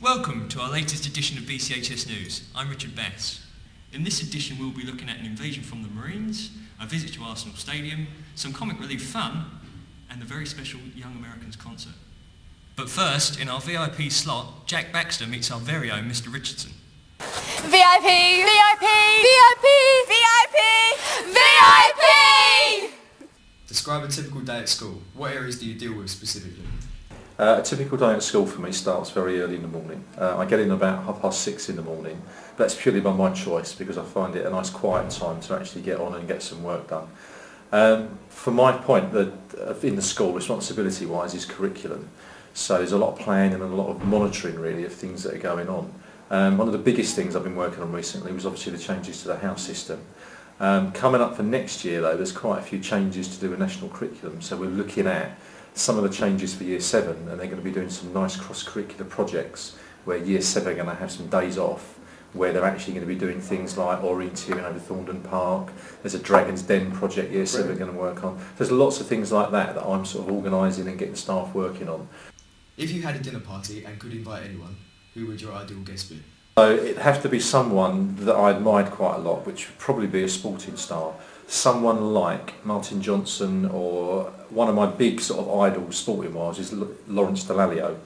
Welcome to our latest edition of BCHS News. I'm Richard Bess. In this edition we'll be looking at an invasion from the Marines, a visit to Arsenal Stadium, some comic relief fun, and the very special Young Americans concert. But first, in our VIP slot, Jack Baxter meets our very own Mr. Richardson. VIP! VIP! VIP! VIP! VIP! Describe a typical day at school. What areas do you deal with specifically? A typical day at school for me starts very early in the morning. I get in about 6:30 in the morning. That's purely by my choice because I find it a nice quiet time to actually get on and get some work done. From my point, in the school, responsibility-wise, is curriculum. So there's a lot of planning and a lot of monitoring really of things that are going on. One of the biggest things I've been working on recently was obviously the changes to the house system. Coming up for next year though, there's quite a few changes to do with national curriculum, so we're looking at some of the changes for Year 7, and they're going to be doing some nice cross-curricular projects where Year 7 are going to have some days off where they're actually going to be doing things like orienteering over Thorndon Park. There's a Dragon's Den project Year 7 are going to work on. There's lots of things like that that I'm sort of organising and getting staff working on. If you had a dinner party and could invite anyone, who would your ideal guest be? So it'd have to be someone that I admired quite a lot, which would probably be a sporting star. Someone like Martin Johnson, or one of my big sort of idols sporting-wise is Lawrence Dallaglio,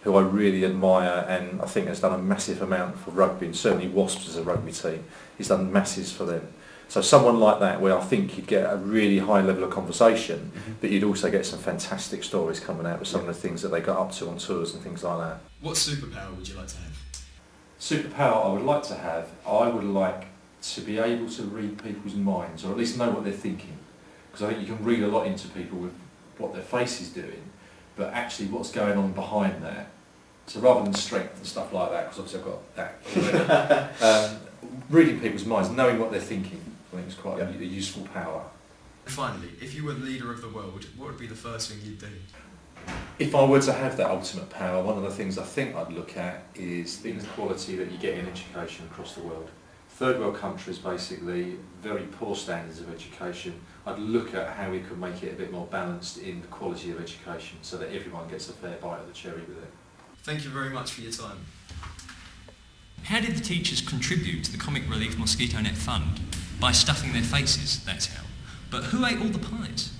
who I really admire and I think has done a massive amount for rugby, and certainly Wasps as a rugby team. He's done masses for them. So someone like that, where I think you'd get a really high level of conversation, but you'd also get some fantastic stories coming out with some of the things that they got up to on tours and things like that. What superpower would you like to have? Superpower I would like to have, I would like to be able to read people's minds, or at least know what they're thinking. Because I think you can read a lot into people with what their face is doing, but actually what's going on behind that. So rather than strength and stuff like that, because obviously I've got that, reading people's minds, knowing what they're thinking, I think is quite a useful power. Finally, if you were the leader of the world, what would be the first thing you'd do? If I were to have that ultimate power, one of the things I think I'd look at is the inequality that you get in education across the world. Third world countries, basically, very poor standards of education. I'd look at how we could make it a bit more balanced in the quality of education so that everyone gets a fair bite of the cherry with it. Thank you very much for your time. How did the teachers contribute to the Comic Relief Mosquito Net Fund? By stuffing their faces, that's how. But who ate all the pies?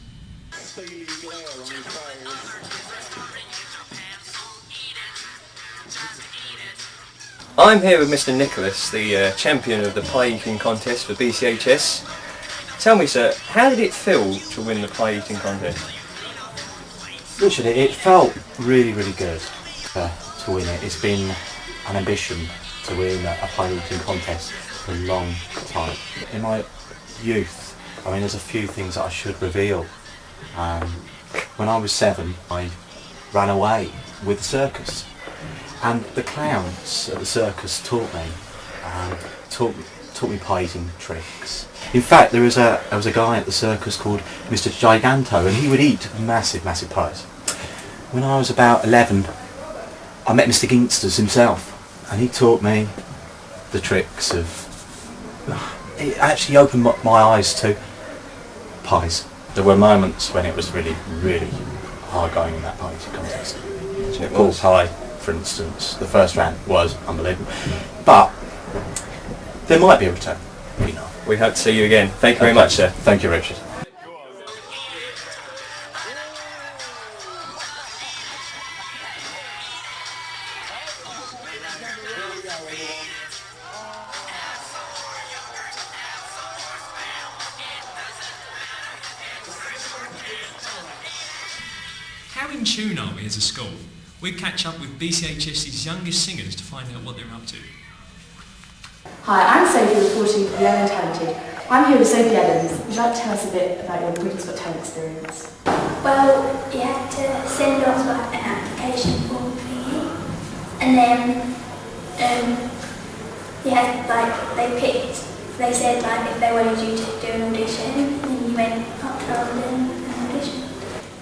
I'm here with Mr. Nicholas, the champion of the pie eating contest for BCHS. Tell me, sir, how did it feel to win the pie eating contest? Richard, it felt really, really good to win it. It's been an ambition to win a pie eating contest for a long time. In my youth, I mean, there's a few things that I should reveal. When I was 7, I ran away with the circus. And the clowns at the circus taught me pie eating tricks. In fact, there was a guy at the circus called Mr. Giganto, and he would eat massive pies. When I was about 11, I met Mr. Ginsters himself, and he taught me the tricks of. It actually opened my eyes to pies. There were moments when it was really, really hard going in that pie eating contest. Apple pie, for instance, the first round was unbelievable. But there might be a return. We know. We hope to see you again. Thank you very much, sir. Thank you, Richard. How in tune are we as a school? We catch up with BCHS's youngest singers to find out what they're up to. Hi, I'm Sophie, reporting for the Young and Talented. I'm here with Sophie Adams. Would you like to tell us a bit about your Britain's Got Talent experience? Well, you had to send off an application form thingy, and then they said if they wanted you to do an audition, and then you went up to London and auditioned.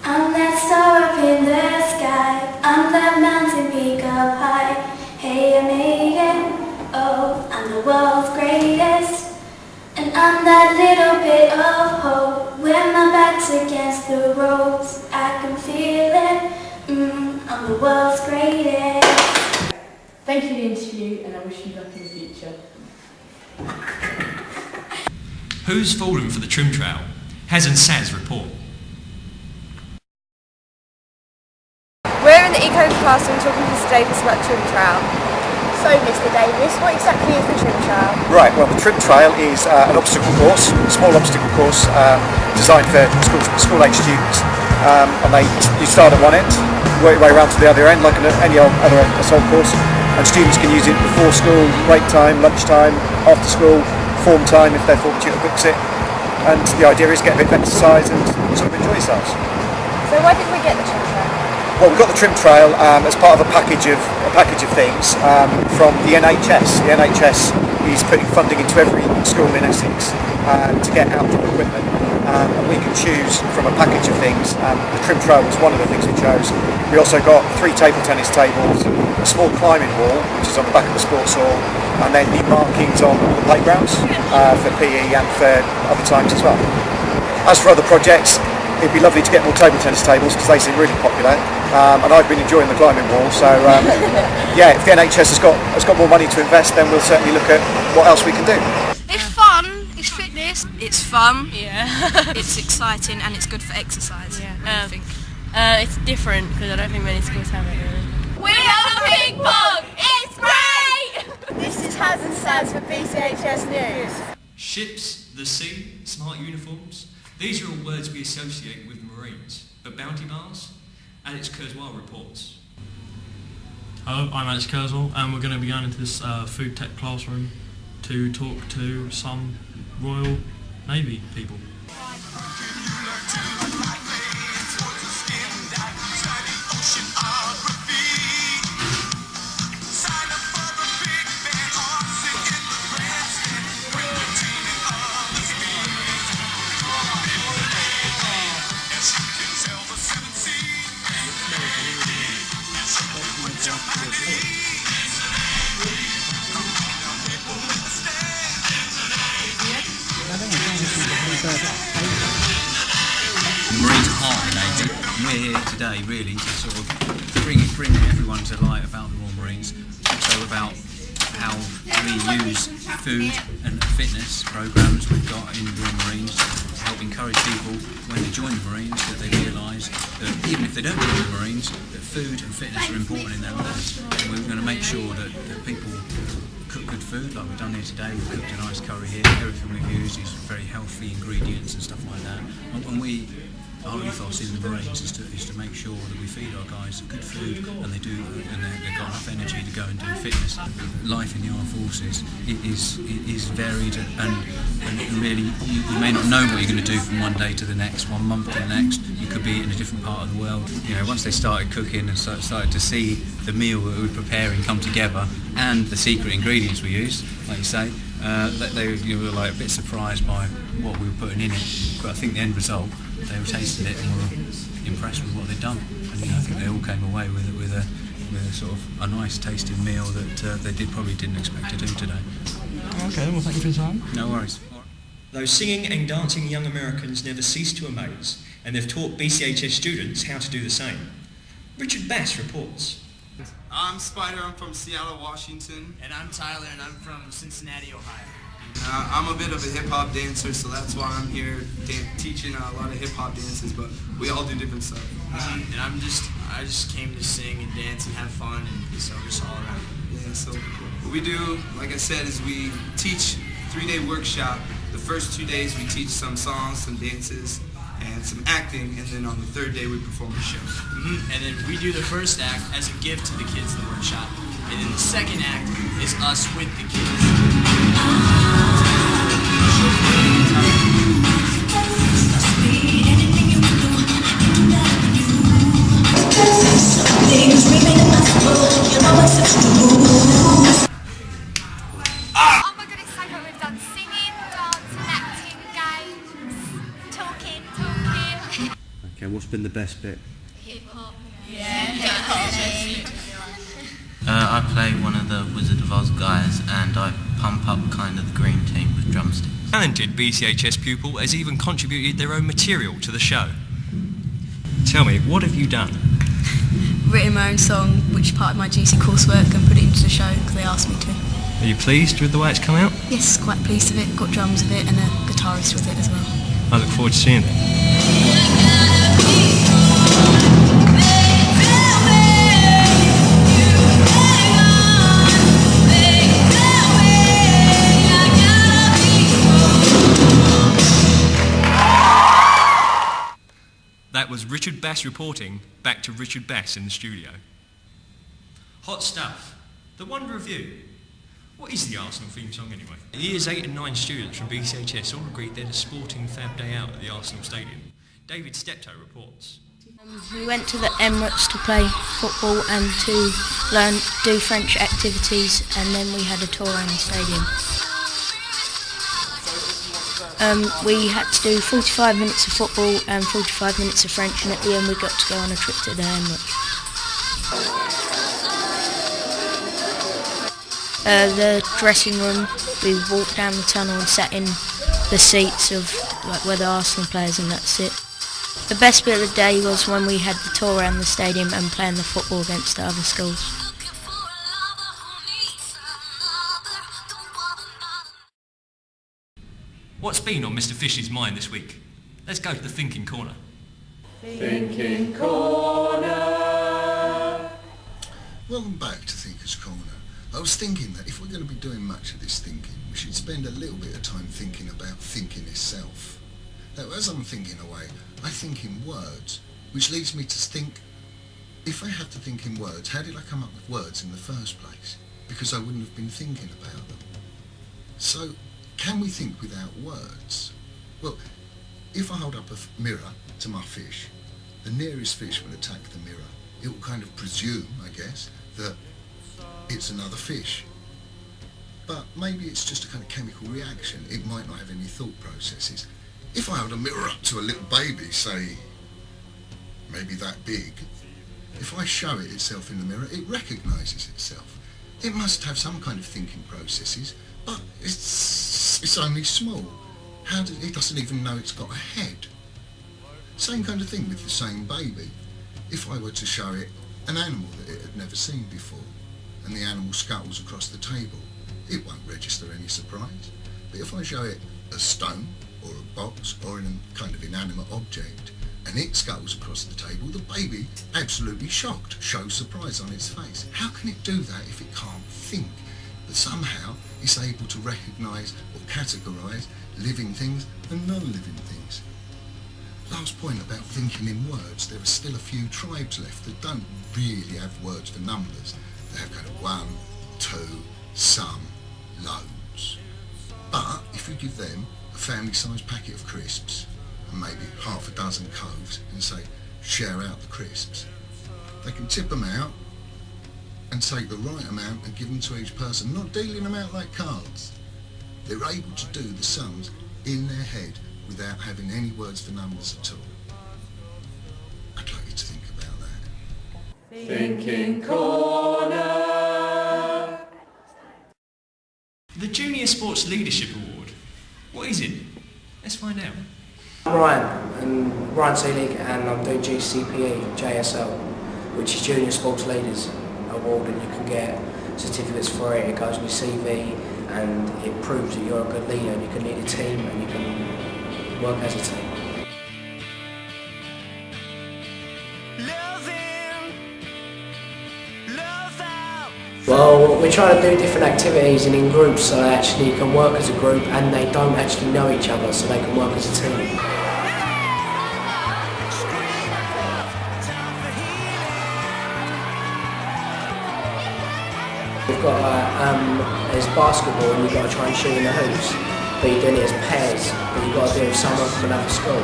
I'm that star up in the sky, I'm that mountain peak up high. Hey, I made it, oh, I'm the world's greatest. And I'm that little bit of hope, when my back's against the ropes, I can feel it, I'm the world's greatest. Thank you for the interview and I wish you luck in the future. Who's fallen for the trim trail? Has and Saz report. We're in the eco classroom talking to Mr Davis about trim trail. So, Mr Davis, what exactly is the trim trail? Right, well the trim trail is an obstacle course, a small obstacle course designed for school-age students. You start at one end, work your way around to the other end like any other assault course, and students can use it before school, break time, lunch time, after school, form time if their form tutor books it. And the idea is get a bit of exercise and sort of enjoy yourselves. So why did we get the trim trail? Well, we've got the trim trail as part of a package of things from the NHS. The NHS is putting funding into every school in Essex to get outdoor equipment, and we can choose from a package of things. The trim trail was one of the things we chose. We also got 3 table tennis tables, a small climbing wall, which is on the back of the sports hall, and then new markings on all the playgrounds for PE and for other times as well. As for other projects, it'd be lovely to get more table tennis tables because they seem really popular, and I've been enjoying the climbing wall. So yeah, if the NHS has got more money to invest, then we'll certainly look at what else we can do. It's fun, it's fitness, it's fun, it's exciting, and it's good for exercise. I think. It's different because I don't think many schools have it really. We are the ping pong! It's great! This is Has and Saz for BCHS News. Ships, the sea, smart uniforms. These are all words we associate with Marines. But Bounty Bars? Alex Kurzweil reports. Hello, I'm Alex Kurzweil and we're going to be going into this food tech classroom to talk to some Royal Navy people. The Marines are heart of the Navy, and we're here today really to sort of bring everyone to light about the Royal Marines, also about how we use food and fitness programs we've got in the Royal Marines to help encourage people when they join the Marines that they realise that even if they don't join the Marines, that food and fitness are important in their lives, and we're going to make sure that people cook good food like we've done here today. We've cooked a nice curry here. Everything we've used is very healthy ingredients and stuff like that. And our ethos in the Marines is to make sure that we feed our guys good food and they've got enough energy to go and do fitness. Life in the armed forces is varied and really you may not know what you're going to do from one day to the next, 1 month to the next. You could be in a different part of the world. You know, once they started cooking and started to see the meal that we were preparing come together and the secret ingredients we used, like you say, you were like a bit surprised by what we were putting in it. But I think the end result, they were tasting it and were impressed with what they'd done. And I think they all came away with a sort of a nice tasting meal that they probably didn't expect to do today. Okay, well thank you for your time. No worries. Those singing and dancing young Americans never cease to amaze, and they've taught BCHS students how to do the same. Richard Bass reports. I'm Spider, I'm from Seattle, Washington. And I'm Tyler, and I'm from Cincinnati, Ohio. I'm a bit of a hip-hop dancer, so that's why I'm here teaching a lot of hip-hop dances, but we all do different stuff. And I just came to sing and dance and have fun, and so just all around. Yeah, so what we do, like I said, is we teach 3-day workshop. The first 2 days we teach some songs, some dances, and some acting, and then on the 3rd day we perform a show. And then we do the first act as a gift to the kids in the workshop, and then the second act is us with the kids. Oh my god, it's so good. We've done singing, dancing, acting, games, talking. Okay, what's been the best bit? Hip hop. I play one of the Wizard of Oz guys and I pump up kind of the green team with drumsticks. Talented BCHS pupil has even contributed their own material to the show. Tell me, what have you done? written my own song, which is part of my GC coursework, and put it into the show because they asked me to. Are you pleased with the way it's come out? Yes, quite pleased with it. Got drums with it and a guitarist with it as well. I look forward to seeing it. That was Richard Bass reporting. Back to Richard Bass in the studio. Hot stuff. The Wonder Review. What is the Arsenal theme song anyway? Years 8 and 9 students from BCHS all agreed they had a sporting fab day out at the Arsenal Stadium. David Steptoe reports. We went to the Emirates to play football and to do French activities, and then we had a tour around the stadium. We had to do 45 minutes of football and 45 minutes of French, and at the end we got to go on a trip to the Emirates. The dressing room, we walked down the tunnel and sat in the seats of where the Arsenal players and that sit. The best bit of the day was when we had the tour around the stadium and playing the football against the other schools. What's been on Mr. Fishy's mind this week? Let's go to the Thinking Corner. Thinking Corner. Welcome back to Thinker's Corner. I was thinking that if we're going to be doing much of this thinking, we should spend a little bit of time thinking about thinking itself. Now, as I'm thinking away, I think in words, which leads me to think, if I have to think in words, how did I come up with words in the first place? Because I wouldn't have been thinking about them. So, can we think without words? Well, if I hold up a mirror to my fish, the nearest fish will attack the mirror. It will kind of presume, I guess, that it's another fish. But maybe it's just a kind of chemical reaction. It might not have any thought processes. If I hold a mirror up to a little baby, say, maybe that big, if I show it itself in the mirror, it recognises itself. It must have some kind of thinking processes, but it's only small. It doesn't even know it's got a head. Same kind of thing with the same baby. If I were to show it an animal that it had never seen before, and the animal scuttles across the table, it won't register any surprise. But if I show it a stone, or a box, or a kind of inanimate object, and it scuttles across the table, the baby, absolutely shocked, shows surprise on its face. How can it do that if it can't think? But somehow it's able to recognise or categorise living things and non-living things. Last point about thinking in words, there are still a few tribes left that don't really have words for numbers. They have kind of 1, 2, some, loads. But if you give them a family-sized packet of crisps and maybe half a dozen coves and say, share out the crisps, they can tip them out and take the right amount and give them to each person, not dealing them out like cards. They're able to do the sums in their head without having any words for numbers at all. I'd like you to think about that. Thinking Corner. The Junior Sports Leadership Award. What is it? Let's find out. I'm Ryan Seelig, and I'm doing GCPE, JSL, which is Junior Sports Leaders Award, and you can get certificates for it. It goes on your CV and it proves that you're a good leader and you can lead a team and you can work as a team. Well, we try to do different activities and in groups so actually you can work as a group and they don't actually know each other, so they can work as a team. We've got there's basketball and you've got to try and shoot in the hoops, but you're doing it as pairs, but you've got to do it with someone from another school.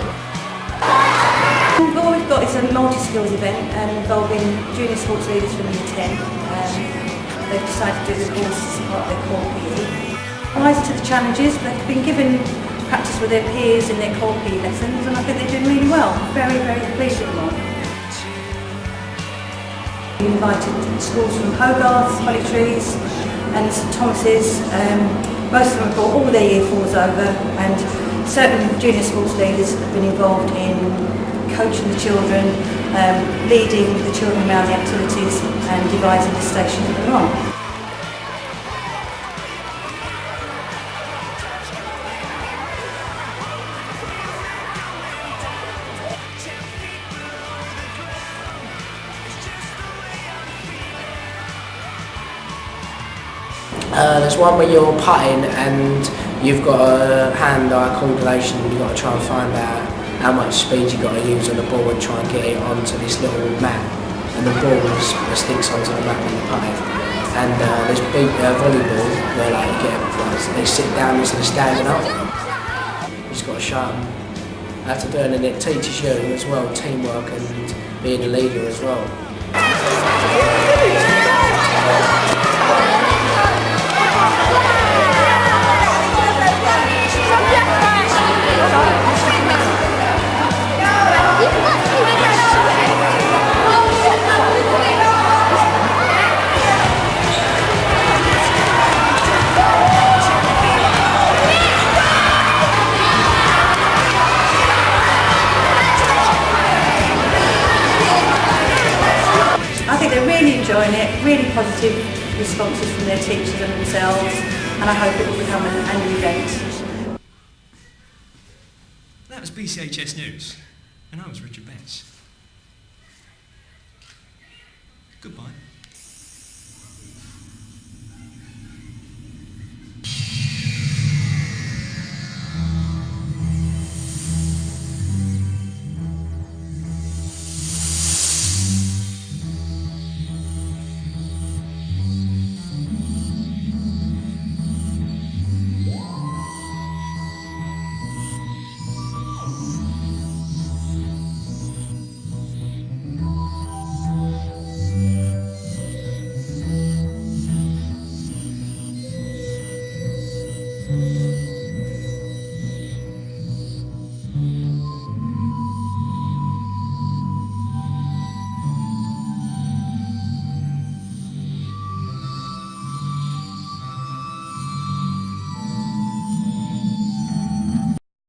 What we've got is a multi-skills event involving junior sports leaders from Year 10. They've decided to do the course as part of their core PE. Rise to the challenges, they've been given practice with their peers in their core PE lessons, and I think they're doing really well. Very, very pleased with them all. We invited schools from Hogarth, Holly Trees and St Thomas's. Most of them have brought all their Year 4s over, and certain junior sports leaders have been involved in coaching the children, leading the children around the activities and devising the stations that they're on. There's one where you're putting and you've got a hand-eye coordination and you've got to try and find out how much speed you've got to use on the ball and try and get it onto this little mat. And the ball sticks onto the mat when you're putting. And there's big volleyball where like you get they sit down instead of standing up. You just got to show them how to do it, and it teaches you as well teamwork and being a leader as well. I think they're really enjoying it, really positive responses from their teachers and themselves, and I hope it will become an annual event. That was BCHS News, and I was Richard Betts. Goodbye.